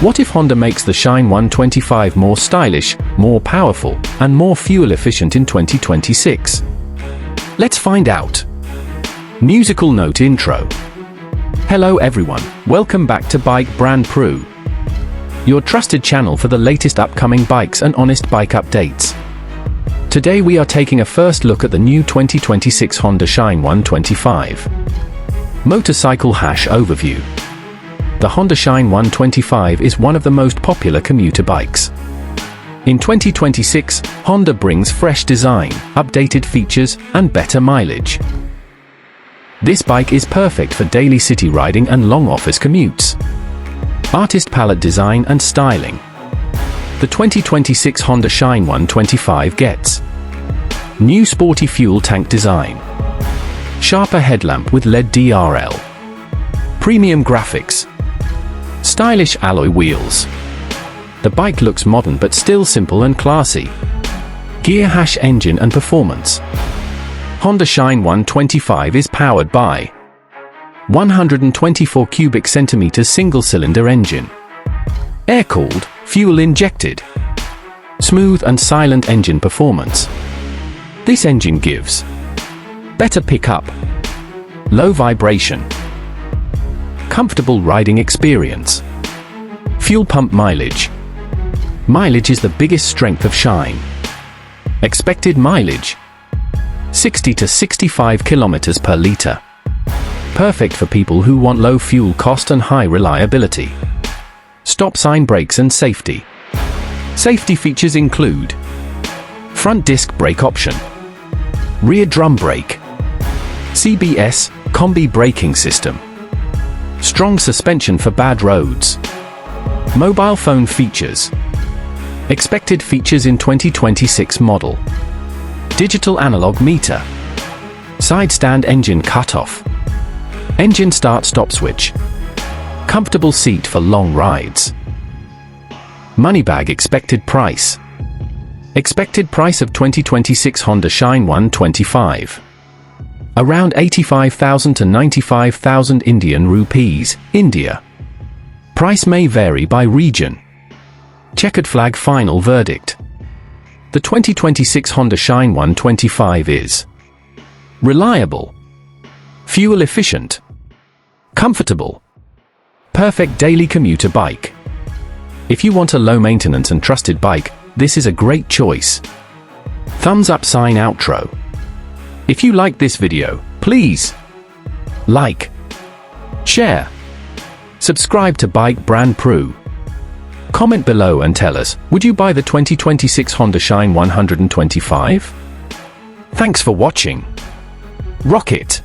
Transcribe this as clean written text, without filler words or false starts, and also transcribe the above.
What if Honda makes the Shine 125 more stylish, more powerful, and more fuel efficient in 2026? Let's find out. Musical note intro. Hello everyone, welcome back to Bike Brand Pro, your trusted channel for the latest upcoming bikes and honest bike updates. Today we are taking a first look at the new 2026 Honda Shine 125. Motorcycle hash overview. The Honda Shine 125 is one of the most popular commuter bikes. In 2026, Honda brings fresh design, updated features, and better mileage. This bike is perfect for daily city riding and long office commutes. Artist palette design and styling. The 2026 Honda Shine 125 gets new sporty fuel tank design, sharper headlamp with LED DRL, premium graphics, stylish alloy wheels. The bike looks modern but still simple and classy. Gear hash engine and performance. Honda Shine 125 is powered by 124 cubic centimeters single-cylinder engine, air-cooled, fuel-injected, smooth and silent engine performance. This engine gives better pickup, low vibration, comfortable riding experience. Fuel pump mileage. Mileage is the biggest strength of Shine. Expected mileage 60 to 65 kilometers per liter. Perfect for people who want low fuel cost and high reliability. Stop sign brakes and safety. Safety features include front disc brake option, rear drum brake, CBS, combi braking system, strong suspension for bad roads. Mobile phone features. Expected features in 2026 model. Digital analog meter. Side stand engine cutoff. Engine start-stop switch. Comfortable seat for long rides. Money bag expected price. Expected price of 2026 Honda Shine 125. Around 85,000 to 95,000 Indian rupees, India. Price may vary by region. Checkered flag final verdict. The 2026 Honda Shine 125 is reliable, fuel efficient, comfortable, perfect daily commuter bike. If you want a low maintenance and trusted bike, this is a great choice. Thumbs up sign outro. If you like this video, please like, share, subscribe to Bike Brand Pro. Comment below and tell us, would you buy the 2026 Honda Shine 125? Thanks for watching. Rock it!